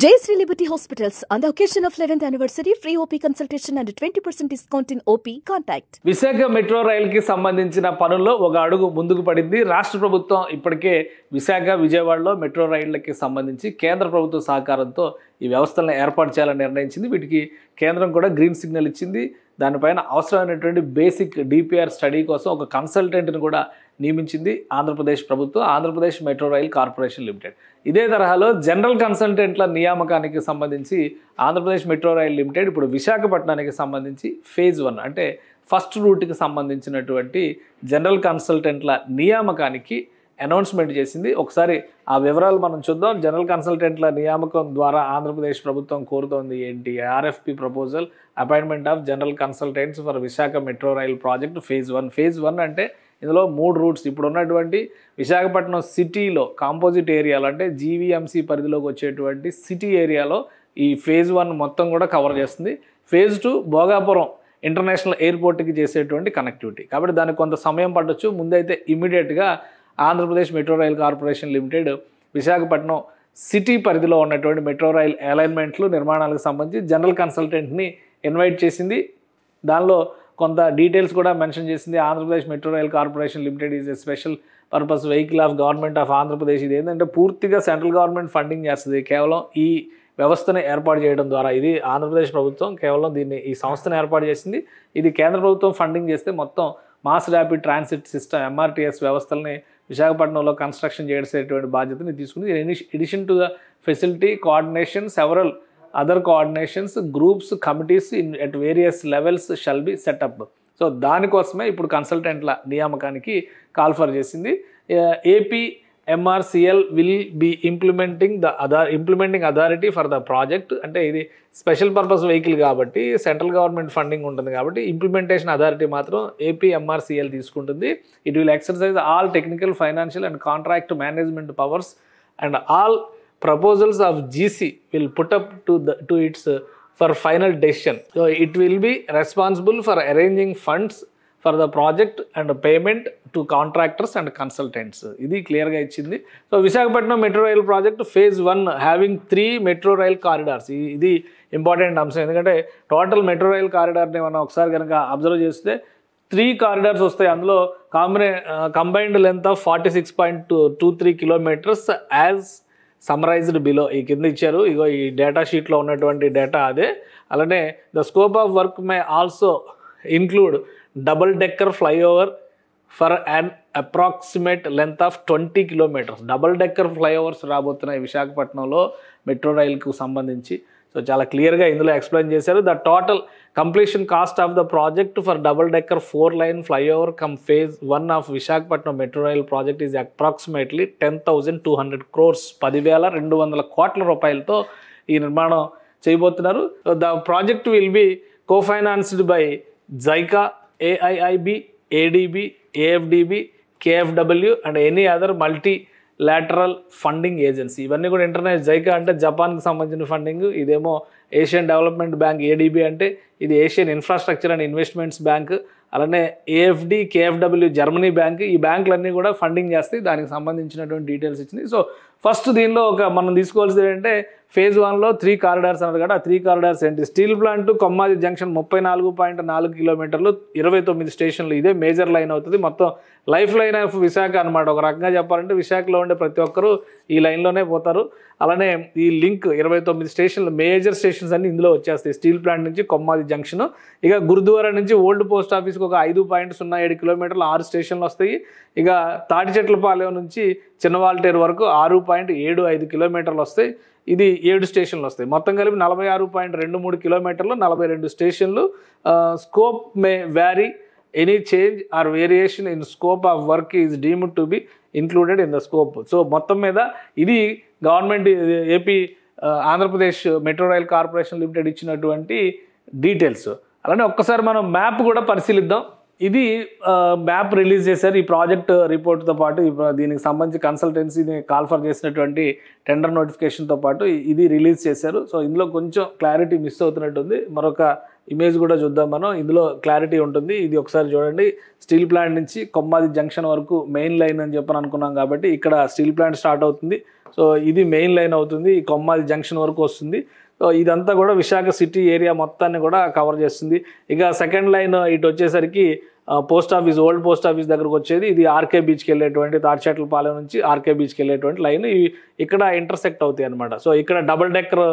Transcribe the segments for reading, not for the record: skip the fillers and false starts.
Jayashree Liberty Hospitals on the occasion of 11th anniversary free OP consultation and 20% discount in OP. Contact. Visakha metro రైలుకి సంబంధించిన పనుల్లో ఒక అడుగు ముందుకు పడింది. రాష్ట్ర ప్రభుత్వం ఇప్పటికే విశాఖ విజయవాడలో మెట్రో రైళ్లకి సంబంధించి కేంద్ర ప్రభుత్వ సహకారంతో ఈ వ్యవస్థలను ఏర్పాటు చేయాలని నిర్ణయించింది. వీటికి కేంద్రం కూడా గ్రీన్ సిగ్నల్ ఇచ్చింది. దానిపైన అవసరమైనటువంటి బేసిక్ డిపిఆర్ స్టడీ కోసం ఒక కన్సల్టెంట్ని కూడా నియమించింది ఆంధ్రప్రదేశ్ ప్రభుత్వం, Andhra Pradesh metro rail corporation limited. ఇదే తరహాలో జనరల్ కన్సల్టెంట్ల నియామకానికి సంబంధించి ఆంధ్రప్రదేశ్ మెట్రో రైల్ లిమిటెడ్ ఇప్పుడు విశాఖపట్నానికి సంబంధించి ఫేజ్ 1 అంటే ఫస్ట్ రూట్కి సంబంధించినటువంటి జనరల్ కన్సల్టెంట్ల నియామకానికి అనౌన్స్మెంట్ చేసింది. ఒకసారి ఆ వివరాలు మనం చూద్దాం. జనరల్ కన్సల్టెంట్ల నియామకం ద్వారా ఆంధ్రప్రదేశ్ ప్రభుత్వం కోరుతోంది ఏంటి? RFP proposal appointment of general consultants for Visakha metro rail project phase 1. Phase 1 అంటే ఇందులో 3 రూట్స్ ఇప్పుడు ఉన్నటువంటి విశాఖపట్నం సిటీలో కాంపోజిట్ ఏరియాలో అంటే జీవీఎంసీ పరిధిలోకి వచ్చేటువంటి సిటీ ఏరియాలో ఈ ఫేజ్ 1 మొత్తం కూడా కవర్ చేస్తుంది. ఫేజ్ 2 భోగాపురం ఇంటర్నేషనల్ ఎయిర్పోర్ట్కి చేసేటువంటి కనెక్టివిటీ, కాబట్టి దానికి కొంత సమయం పట్టొచ్చు. ముందైతే ఇమీడియట్గా Andhra Pradesh metro rail corporation limited Visakhapatnam city పరిధిలో ఉన్నటువంటి మెట్రో రైల్ అలైన్మెంట్లు నిర్మాణాలకు సంబంధించి జనరల్ కన్సల్టెంట్ని ఇన్వైట్ చేసింది. దానిలో కొంత డీటెయిల్స్ కూడా మెన్షన్ చేసింది. Andhra Pradesh metro rail corporation limited is a special purpose vehicle of government of Andhra Pradesh. ఇది ఏంటంటే పూర్తిగా సెంట్రల్ గవర్నమెంట్ ఫండింగ్ చేస్తుంది కేవలం ఈ వ్యవస్థను ఏర్పాటు చేయడం ద్వారా. ఇది ఆంధ్రప్రదేశ్ ప్రభుత్వం కేవలం ఈ సంస్థను ఏర్పాటు చేసింది. ఇది కేంద్ర ప్రభుత్వం ఫండింగ్ చేస్తే మొత్తం mass rapid transit system MRTS వ్యవస్థల్ని విశాఖపట్నంలో కన్స్ట్రక్షన్ చేసేటువంటి బాధ్యతని తీసుకుంది. Addition to the facility coordination several other coordinations groups committees at various levels shall be set. So దానికోసమే ఇప్పుడు కన్సల్టెంట్ల నియామకానికి కాల్ఫర్ చేసింది. AP MRCL will be implementing authority for the project. అంటే ఇది స్పెషల్ పర్పస్ వెహికల్ కాబట్టి సెంట్రల్ గవర్నమెంట్ ఫండింగ్ ఉంటుంది కాబట్టి ఇంప్లిమెంటేషన్ అథారిటీ మాత్రం ఏపీ ఎంఆర్సిఎల్ తీసుకుంటుంది. It will exercise all technical financial and contract management powers and all proposals of GC will put up to its for final decision. So it will be responsible for arranging funds for the project and payment to contractors and consultants. ఇది క్లియర్గా ఇచ్చింది. So Visakhapatnam metro rail project phase 1 having 3 metro rail corridors. ఇది important అంశం, ఎందుకంటే total metro rail కారిడార్ని మనం ఒకసారి కనుక observe చేస్తే 3 కారిడార్స్ వస్తాయి. అందులో combined length of 46.23 kilometres as summarised below. ఈ కింద ఇచ్చారు, ఇగో ఈ డేటా షీట్లో ఉన్నటువంటి డేటా అదే. అలానే the scope of work may also include double decker flyover for an approximate length of 20 kilometres. Double decker flyovers రాబోతున్నాయి విశాఖపట్నంలో మెట్రో రైల్కు సంబంధించి. సో చాలా క్లియర్గా ఇందులో ఎక్స్ప్లెయిన్ చేశారు. The total completion cost of the project for double decker four line flyover cum phase 1 of Visakhapatnam metro rail project is approximately 10,200 crores 10,200 కోట్ల రూపాయలతో ఈ నిర్మాణం చేయబోతున్నారు. The project will be cofinanced by JICA, AIIB, ADB, AFDB, KFW and any other multi lateral funding agency. ఇవన్నీ కూడా international. JICA అంటే జపాన్కి సంబంధించిన funding, ఇదేమో ఏషియన్ డెవలప్మెంట్ బ్యాంక్. ఏడిబి అంటే ఇది Asian infrastructure and investments bank. అలానే ఏఎఫ్డి, కేఎఫ్డబ్ల్యూ జర్మనీ బ్యాంక్. ఈ బ్యాంకులన్నీ కూడా ఫండింగ్ చేస్తాయి. దానికి సంబంధించినటువంటి డీటెయిల్స్ ఇచ్చింది. సో ఫస్ట్ దీనిలో మనం తీసుకోవాల్సింది ఏంటంటే ఫేజ్ 1లో 3 కారిడార్స్ అన్నారు కదా. ఆ 3 కారిడార్స్ ఏంటి? స్టీల్ ప్లాంట్ కొమ్మాది జంక్షన్ 34.4 కిలోమీటర్లు 29 స్టేషన్లు. ఇదే మేజర్ లైన్ అవుతుంది. మొత్తం లైఫ్ లైన్ ఆఫ్ విశాఖ అనమాట. ఒక రకంగా చెప్పాలంటే విశాఖలో ఉండే ప్రతి ఒక్కరూ ఈ లైన్లోనే పోతారు. అలానే ఈ లింక్ 29 స్టేషన్లు, మేజర్ స్టేషన్స్ అన్ని ఇందులో వచ్చేస్తాయి. స్టీల్ ప్లాంట్ నుంచి కొమ్మాది జంక్షన్. ఇక గురుద్వారా నుంచి ఓల్డ్ పోస్ట్ ఆఫీస్కి ఒక 5.07 కిలోమీటర్లు 6 స్టేషన్లు వస్తాయి. ఇక తాటిచెట్లపాలెం నుంచి చిన్నవాల్టేరు వరకు 6.75 కిలోమీటర్లు వస్తాయి. ఇది 7 స్టేషన్లు వస్తాయి. మొత్తం కలిపి 46.23 కిలోమీటర్లు, 42 స్టేషన్లు. Scope may vary, any change or variation in scope of work is deemed to be included in the scope. So మొత్తం మీద ఇది government AP Andhra Pradesh metro rail corporation limited ఇచ్చినటువంటి డీటెయిల్స్. అలానే ఒక్కసారి మనం మ్యాప్ కూడా పరిశీలిద్దాం. ఇది మ్యాప్ రిలీజ్ చేశారు ఈ ప్రాజెక్ట్ రిపోర్ట్తో పాటు. దీనికి సంబంధించి కన్సల్టెన్సీని కాల్ఫర్ చేసినటువంటి టెండర్ నోటిఫికేషన్తో పాటు ఇది రిలీజ్ చేశారు. సో ఇందులో కొంచెం క్లారిటీ మిస్ అవుతున్నట్టుంది. మరొక ఇమేజ్ కూడా చూద్దాం మనం, ఇందులో క్లారిటీ ఉంటుంది. ఇది ఒకసారి చూడండి. స్టీల్ ప్లాంట్ నుంచి కొమ్మాది జంక్షన్ వరకు మెయిన్ లైన్ అని చెప్పని అనుకున్నాం కాబట్టి ఇక్కడ స్టీల్ ప్లాంట్ స్టార్ట్ అవుతుంది. సో ఇది మెయిన్ లైన్ అవుతుంది, ఈ కొమ్మాది జంక్షన్ వరకు వస్తుంది. సో ఇదంతా కూడా విశాఖ సిటీ ఏరియా మొత్తాన్ని కూడా కవర్ చేస్తుంది. ఇక సెకండ్ లైన్ ఇటు వచ్చేసరికి post office, old post office దగ్గరకు వచ్చేది. ఇది ఆర్కే బీచ్కి వెళ్ళేటువంటి, తాటిచెట్లపాలెం నుంచి ఆర్కే బీచ్కి వెళ్ళేటువంటి లైన్ ఇవి ఇక్కడ ఇంటర్సెక్ట్ అవుతాయి అనమాట. సో ఇక్కడ డబుల్ డెక్కర్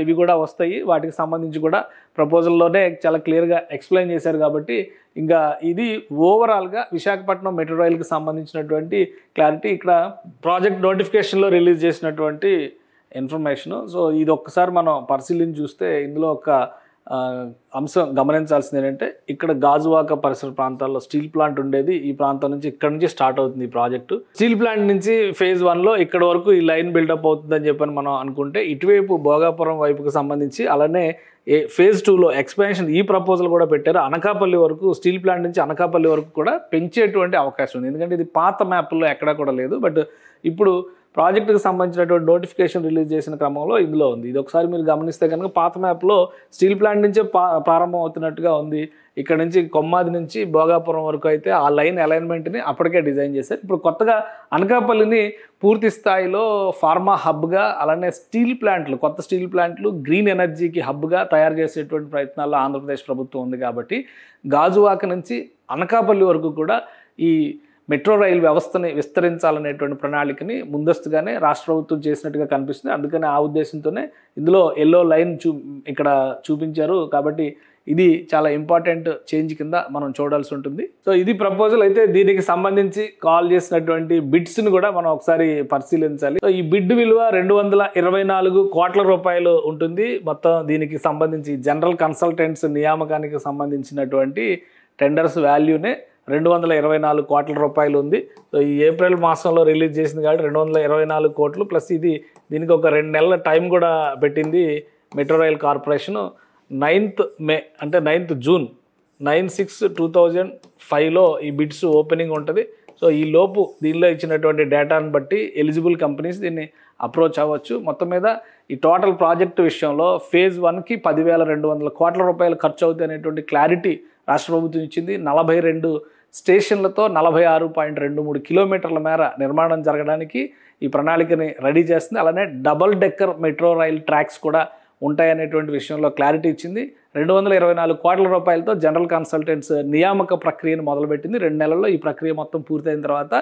ఇవి కూడా వస్తాయి. వాటికి సంబంధించి కూడా ప్రపోజల్లోనే చాలా క్లియర్గా ఎక్స్ప్లెయిన్ చేశారు. కాబట్టి ఇంకా ఇది ఓవరాల్గా విశాఖపట్నం మెట్రో రైలుకి సంబంధించినటువంటి క్లారిటీ. ఇక్కడ ప్రాజెక్ట్ నోటిఫికేషన్లో రిలీజ్ చేసినటువంటి ఇన్ఫర్మేషను. సో ఇది ఒక్కసారి మనం పరిశీలించి చూస్తే ఇందులో ఒక అంశం గమనించాల్సింది ఏంటంటే, ఇక్కడ గాజువాక పరిసర ప్రాంతాల్లో స్టీల్ ప్లాంట్ ఉండేది. ఈ ప్రాంతం నుంచి ఇక్కడ నుంచి స్టార్ట్ అవుతుంది ఈ ప్రాజెక్టు. స్టీల్ ప్లాంట్ నుంచి ఫేజ్ 1లో ఇక్కడ వరకు ఈ లైన్ బిల్డప్ అవుతుందని చెప్పని మనం అనుకుంటే, ఇటువైపు భోగాపురం వైపుకి సంబంధించి అలానే ఫేజ్ 2లో ఎక్స్పాన్షన్ ఈ ప్రపోజల్ కూడా పెట్టారు. అనకాపల్లి వరకు, స్టీల్ ప్లాంట్ నుంచి అనకాపల్లి వరకు కూడా పెంచేటువంటి అవకాశం ఉంది. ఎందుకంటే ఇది పాత మ్యాప్లో ఎక్కడా కూడా లేదు. బట్ ఇప్పుడు ప్రాజెక్టుకి సంబంధించినటువంటి నోటిఫికేషన్ రిలీజ్ చేసిన క్రమంలో ఇందులో ఉంది. ఇది ఒకసారి మీరు గమనిస్తే కనుక పాత మ్యాప్లో స్టీల్ ప్లాంట్ నుంచే ప్రారంభం అవుతున్నట్టుగా ఉంది. ఇక్కడ నుంచి కొమ్మాది నుంచి భోగాపురం వరకు అయితే ఆ లైన్ అలైన్మెంట్ని అప్పటికే డిజైన్ చేశారు. ఇప్పుడు కొత్తగా అనకాపల్లిని పూర్తి స్థాయిలో ఫార్మా హబ్గా, అలానే స్టీల్ ప్లాంట్లు, కొత్త స్టీల్ ప్లాంట్లు గ్రీన్ ఎనర్జీకి హబ్గా తయారు చేసేటువంటి ప్రయత్నాల్లో ఆంధ్రప్రదేశ్ ప్రభుత్వం ఉంది. కాబట్టి గాజువాక నుంచి అనకాపల్లి వరకు కూడా ఈ మెట్రో రైలు వ్యవస్థని విస్తరించాలనేటువంటి ప్రణాళికని ముందస్తుగానే రాష్ట్ర ప్రభుత్వం చేసినట్టుగా కనిపిస్తుంది. అందుకని ఆ ఉద్దేశంతోనే ఇందులో ఎల్లో లైన్ ఇక్కడ చూపించారు. కాబట్టి ఇది చాలా ఇంపార్టెంట్ చేంజ్ కింద మనం చూడాల్సి ఉంటుంది. సో ఇది ప్రపోజల్ అయితే. దీనికి సంబంధించి కాల్ చేసినటువంటి బిడ్స్ని కూడా మనం ఒకసారి పరిశీలించాలి. సో ఈ బిడ్ విలువ 224 కోట్ల రూపాయలు ఉంటుంది. మొత్తం దీనికి సంబంధించి జనరల్ కన్సల్టెంట్స్ నియామకానికి సంబంధించినటువంటి టెండర్స్ వాల్యూనే 224 కోట్ల రూపాయలు ఉంది. సో ఈ ఏప్రిల్ మాసంలో రిలీజ్ చేసింది కాబట్టి 224 కోట్లు ప్లస్ దీనికి ఒక 2 నెలల టైం కూడా పెట్టింది మెట్రో రైల్ కార్పొరేషను. 9th మే అంటే 9th జూన్ 9/6/2005లో ఈ బిడ్స్ ఓపెనింగ్ ఉంటుంది. సో ఈ లోపు దీనిలో ఇచ్చినటువంటి డేటాను బట్టి ఎలిజిబుల్ కంపెనీస్ దీన్ని అప్రోచ్ అవ్వచ్చు. మొత్తం మీద ఈ టోటల్ ప్రాజెక్టు విషయంలో ఫేజ్ 1కి 10,200 కోట్ల రూపాయలు ఖర్చు అవుతాయి అనేటువంటి క్లారిటీ రాష్ట్ర ప్రభుత్వం ఇచ్చింది. 42 స్టేషన్లతో 46.23 కిలోమీటర్ల మేర నిర్మాణం జరగడానికి ఈ ప్రణాళికని రెడీ చేస్తుంది. అలానే double decker metro rail tracks కూడా ఉంటాయనేటువంటి విషయంలో క్లారిటీ ఇచ్చింది. 224 కోట్ల రూపాయలతో జనరల్ కన్సల్టెంట్స్ నియామక ప్రక్రియను మొదలుపెట్టింది. 2 నెలల్లో ఈ ప్రక్రియ మొత్తం పూర్తయిన తర్వాత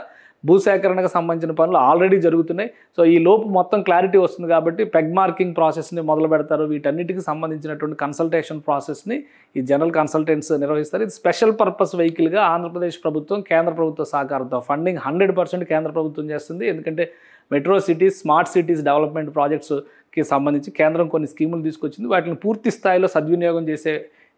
భూసేకరణకు సంబంధించిన పనులు ఆల్రెడీ జరుగుతున్నాయి. సో ఈ లోపు మొత్తం క్లారిటీ వస్తుంది కాబట్టి పెగ్ మార్కింగ్ ప్రాసెస్ని మొదలు పెడతారు. వీటన్నిటికి సంబంధించినటువంటి కన్సల్టేషన్ ప్రాసెస్ని ఈ జనరల్ కన్సల్టెంట్స్ నిర్వహిస్తారు. ఇది స్పెషల్ పర్పస్ వెహికల్గా ఆంధ్రప్రదేశ్ ప్రభుత్వం కేంద్ర ప్రభుత్వ సహకారంతో ఫండింగ్ 100% కేంద్ర ప్రభుత్వం చేస్తుంది. ఎందుకంటే metro cities, smart cities development ప్రాజెక్ట్స్కి సంబంధించి కేంద్రం కొన్ని స్కీములు తీసుకొచ్చింది. వాటిని పూర్తి స్థాయిలో సద్వినియోగం చేసే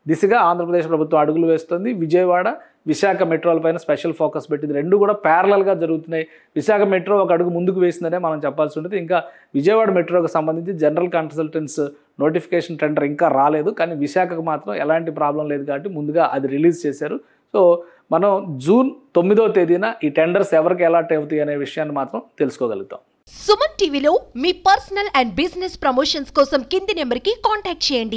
దిశగా ఆంధ్రప్రదేశ్ ప్రభుత్వం అడుగులు వేస్తుంది. విజయవాడ, విశాఖ మెట్రోల పైన స్పెషల్ ఫోకస్ పెట్టింది. 2 కూడా ప్యారలల్గా జరుగుతున్నాయి. విశాఖ మెట్రో ఒక అడుగు ముందుకు వేసిందనే మనం చెప్పాల్సి ఉంటుంది. ఇంకా విజయవాడ మెట్రోకి సంబంధించి జనరల్ కన్సల్టెంట్స్ నోటిఫికేషన్ టెండర్ ఇంకా రాలేదు. కానీ విశాఖకు మాత్రం ఎలాంటి ప్రాబ్లం లేదు కాబట్టి ముందుగా అది రిలీజ్ చేశారు. సో మనం జూన్ 9వ తేదీన ఈ టెండర్స్ ఎవరికి అలాట్ అవుతాయి అనే విషయాన్ని మాత్రం తెలుసుకోగలుగుతాం. సుమన్ టీవీలో మీ పర్సనల్ అండ్ బిజినెస్ ప్రమోషన్స్ కోసం కింది నెంబర్కి కాంటాక్ట్ చేయండి.